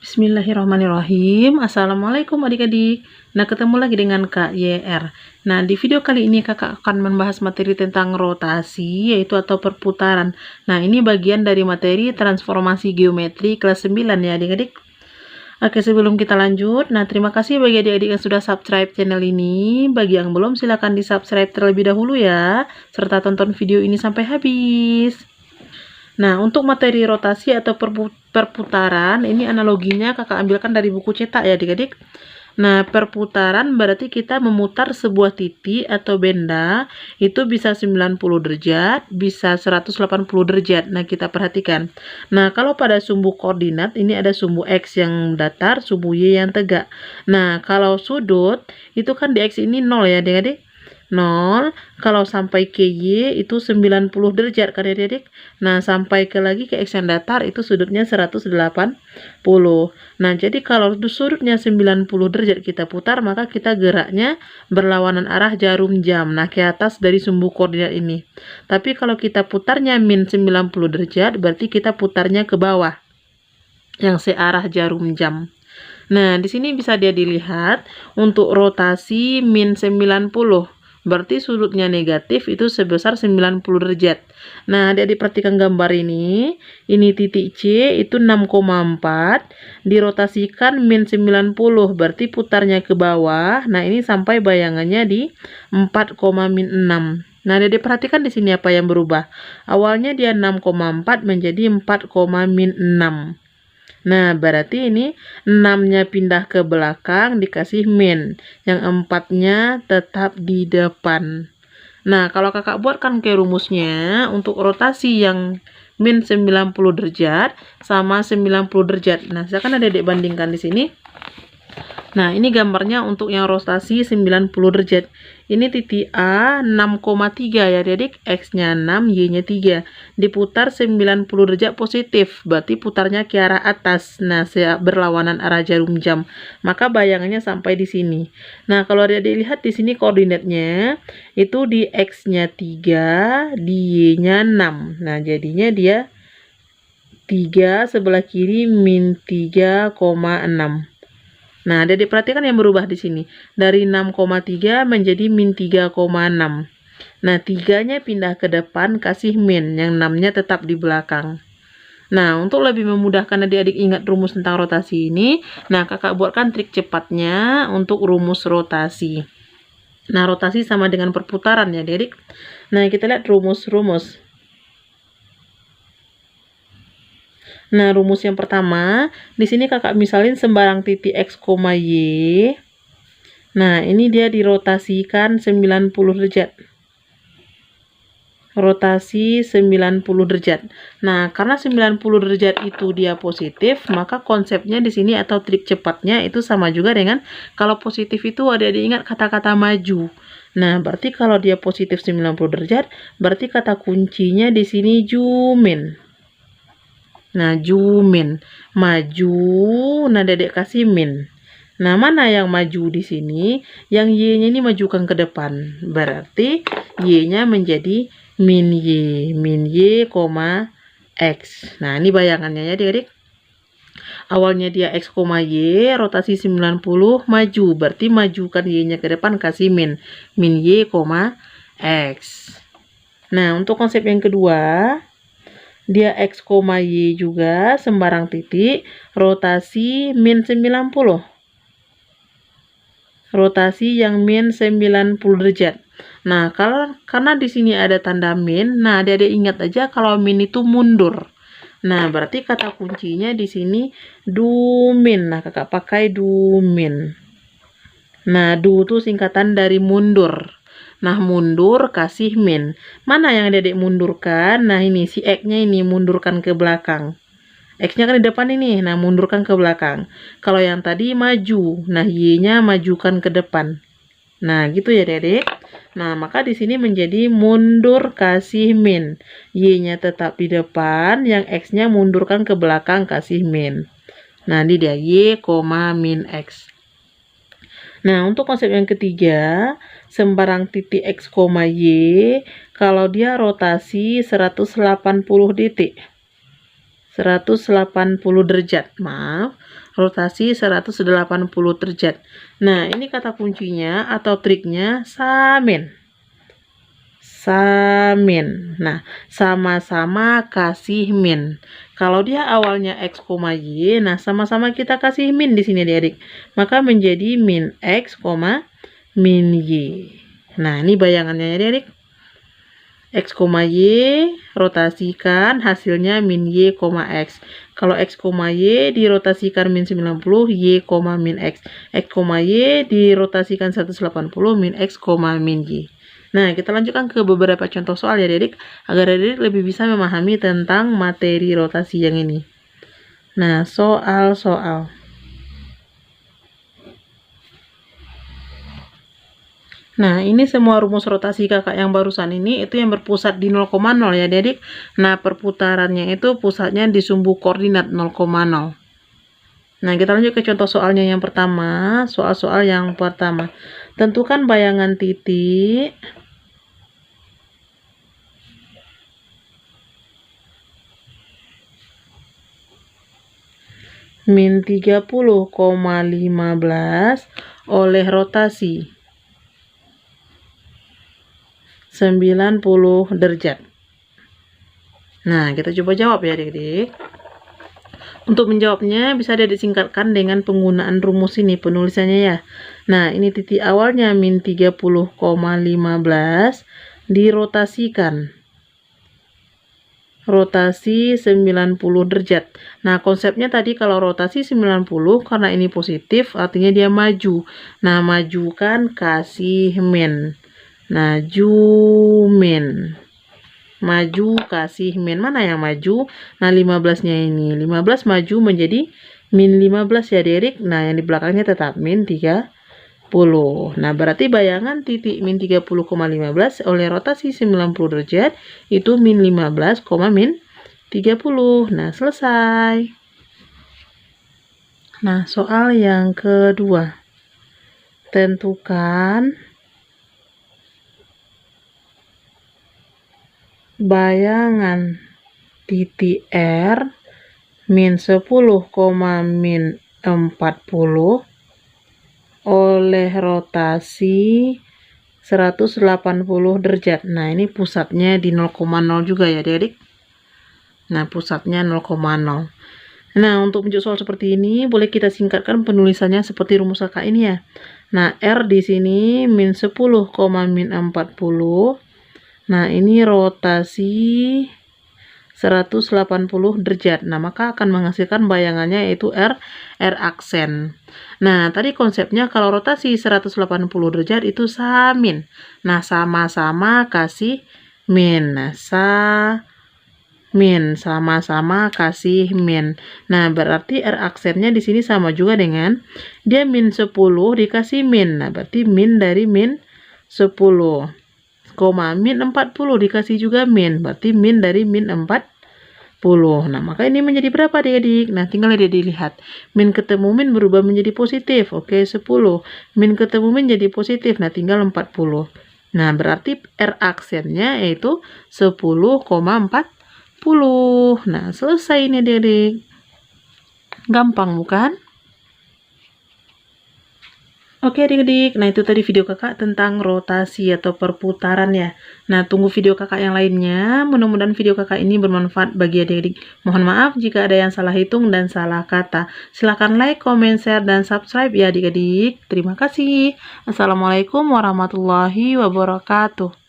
Bismillahirrahmanirrahim. Assalamualaikum adik-adik. Nah, ketemu lagi dengan Kak YR. Nah, di video kali ini kakak akan membahas materi tentang rotasi, yaitu atau perputaran. Nah, ini bagian dari materi transformasi geometri kelas 9 ya adik-adik. Oke, sebelum kita lanjut, nah terima kasih bagi adik-adik yang sudah subscribe channel ini. Bagi yang belum, silahkan di subscribe terlebih dahulu ya, serta tonton video ini sampai habis. Nah, untuk materi rotasi atau perputaran, ini analoginya kakak ambilkan dari buku cetak ya adik-adik. Nah, perputaran berarti kita memutar sebuah titik atau benda, itu bisa 90 derajat, bisa 180 derajat. Nah, kita perhatikan. Nah, kalau pada sumbu koordinat, ini ada sumbu X yang datar, sumbu Y yang tegak. Nah, kalau sudut, itu kan di X ini 0 ya adik-adik. 0, kalau sampai ke Y itu 90 derajat kan adik-adik. Nah, sampai ke lagi ke X yang datar itu sudutnya 180. Nah, jadi kalau sudutnya 90 derajat kita putar, maka kita geraknya berlawanan arah jarum jam. Nah, ke atas dari sumbu koordinat ini. Tapi kalau kita putarnya min 90 derajat, berarti kita putarnya ke bawah yang searah jarum jam. Nah, di sini bisa dia dilihat untuk rotasi min 90. Berarti sudutnya negatif itu sebesar 90 derajat. Nah, dia diperhatikan gambar ini titik C itu 6,4, dirotasikan min 90, berarti putarnya ke bawah. Nah, ini sampai bayangannya di 4,6. Nah, dia diperhatikan di sini apa yang berubah. Awalnya dia 6,4 menjadi 4,6. Nah, berarti ini 6-nya pindah ke belakang dikasih min. Yang 4-nya tetap di depan. Nah, kalau kakak buatkan ke rumusnya untuk rotasi yang min 90 derajat sama 90 derajat. Nah, silakan adik-adik bandingkan di sini. Nah, ini gambarnya untuk yang rotasi 90 derajat. Ini titik A 6,3 ya adik-adik. X-nya 6, Y-nya 3. Diputar 90 derajat positif. Berarti putarnya ke arah atas. Nah, berlawanan arah jarum jam. Maka bayangannya sampai di sini. Nah, kalau adik-adik lihat di sini koordinatnya. Itu di X-nya 3, di Y-nya 6. Nah, jadinya dia 3 sebelah kiri min 3,6. Nah, ada diperhatikan yang berubah di sini. Dari 6,3 menjadi min 3,6. Nah, 3-nya pindah ke depan, kasih min. Yang 6-nya tetap di belakang. Nah, untuk lebih memudahkan adik-adik ingat rumus tentang rotasi ini, nah kakak buatkan trik cepatnya untuk rumus rotasi. Nah, rotasi sama dengan perputaran ya adik-adik. Nah, kita lihat rumus-rumus. Nah, rumus yang pertama, di sini kakak misalin sembarang titik X, Y. Nah, ini dia dirotasikan 90 derajat. Rotasi 90 derajat. Nah, karena 90 derajat itu dia positif, maka konsepnya di sini atau trik cepatnya itu sama juga dengan kalau positif itu ada diingat kata-kata maju. Nah, berarti kalau dia positif 90 derajat, berarti kata kuncinya di sini jumin. Nah, jumin. Maju, nah dedek kasih min. Nah, mana yang maju di sini? Yang Y-nya ini majukan ke depan. Berarti Y-nya menjadi min Y. Min Y, X. Nah, ini bayangannya ya adik-adik. Awalnya dia X, Y, rotasi 90, maju. Berarti majukan Y-nya ke depan, kasih min. Min Y, X. Nah, untuk konsep yang kedua, dia X, Y juga sembarang titik, rotasi min 90. Rotasi yang min 90 derajat. Nah, karena di sini ada tanda min, nah adik-adik ingat aja kalau min itu mundur. Nah, berarti kata kuncinya di sini do min. Nah, kakak pakai do min. Nah, do itu singkatan dari mundur. Nah, mundur kasih min. Mana yang adik mundurkan? Nah, ini si X-nya ini mundurkan ke belakang. X-nya kan di depan ini. Nah, mundurkan ke belakang. Kalau yang tadi maju. Nah, Y-nya majukan ke depan. Nah, gitu ya adik. Nah, maka di sini menjadi mundur kasih min. Y-nya tetap di depan, yang X-nya mundurkan ke belakang kasih min. Nah, ini dia Y, min X. Nah, untuk konsep yang ketiga, sembarang titik X, Y, kalau dia rotasi 180 titik. 180 derajat, maaf. rotasi 180 derajat. Nah, ini kata kuncinya atau triknya samin. Samin. Nah, sama-sama kasih min. Kalau dia awalnya x, y, nah sama-sama kita kasih min di sini adik-adik. Maka menjadi min x, min y. Nah, ini bayangannya ya adik-adik. X, Y rotasikan hasilnya min Y, X. Kalau X, Y dirotasikan min 90, Y, min X. X, Y dirotasikan 180, min X, min Y. Nah, kita lanjutkan ke beberapa contoh soal ya adik, agar adik lebih bisa memahami tentang materi rotasi yang ini. Nah, soal-soal. Nah, ini semua rumus rotasi kakak yang barusan ini itu yang berpusat di 0,0 ya adik. Nah, perputarannya itu pusatnya di sumbu koordinat 0,0. Nah, kita lanjut ke contoh soalnya yang pertama. Soal-soal yang pertama. Tentukan bayangan titik min 30,15 oleh rotasi 90 derajat. Nah, kita coba jawab ya adik-adik. Untuk menjawabnya bisa disingkatkan dengan penggunaan rumus ini penulisannya ya. Nah, ini titik awalnya min 30,15 dirotasikan. Rotasi 90 derajat. Nah, konsepnya tadi kalau rotasi 90 karena ini positif artinya dia maju. Nah, maju kan kasih min. Maju min. Maju kasih min. Mana yang maju? Nah, 15-nya ini. 15 maju menjadi min 15 ya adik. Nah, yang di belakangnya tetap min 30. Nah, berarti bayangan titik min 30,15 oleh rotasi 90 derajat itu min 15, min 30. Nah, selesai. Nah, soal yang kedua. Tentukan bayangan titik R min 10, min 40 oleh rotasi 180 derajat. Nah, ini pusatnya di 0,0 juga ya adik-adik. Nah, pusatnya 0,0. Nah, untuk menjawab soal seperti ini boleh kita singkatkan penulisannya seperti rumus kakak ini ya. Nah, R di sini min 10, min 40. Nah, ini rotasi 180 derajat. Nah, maka akan menghasilkan bayangannya yaitu R aksen. Nah, tadi konsepnya kalau rotasi 180 derajat itu samin. Nah, sama-sama kasih min. Nah, min sama-sama kasih min. Nah, berarti R aksennya di sini sama juga dengan dia min 10 dikasih min. Nah, berarti min dari min 10. Min 40 dikasih juga min, berarti min dari min 40. Nah, maka ini menjadi berapa adik-adik? Nah, tinggal dilihat. Min ketemu min berubah menjadi positif. Oke, 10. Min ketemu min jadi positif. Nah, tinggal 40. Nah, berarti R aksennya yaitu 10,40. Nah, selesai ini adik-adik. Gampang bukan? Oke adik-adik, nah itu tadi video kakak tentang rotasi atau perputaran ya. Nah, tunggu video kakak yang lainnya. Mudah-mudahan video kakak ini bermanfaat bagi adik-adik. Mohon maaf jika ada yang salah hitung dan salah kata. Silahkan like, comment, share, dan subscribe ya adik-adik. Terima kasih. Assalamualaikum warahmatullahi wabarakatuh.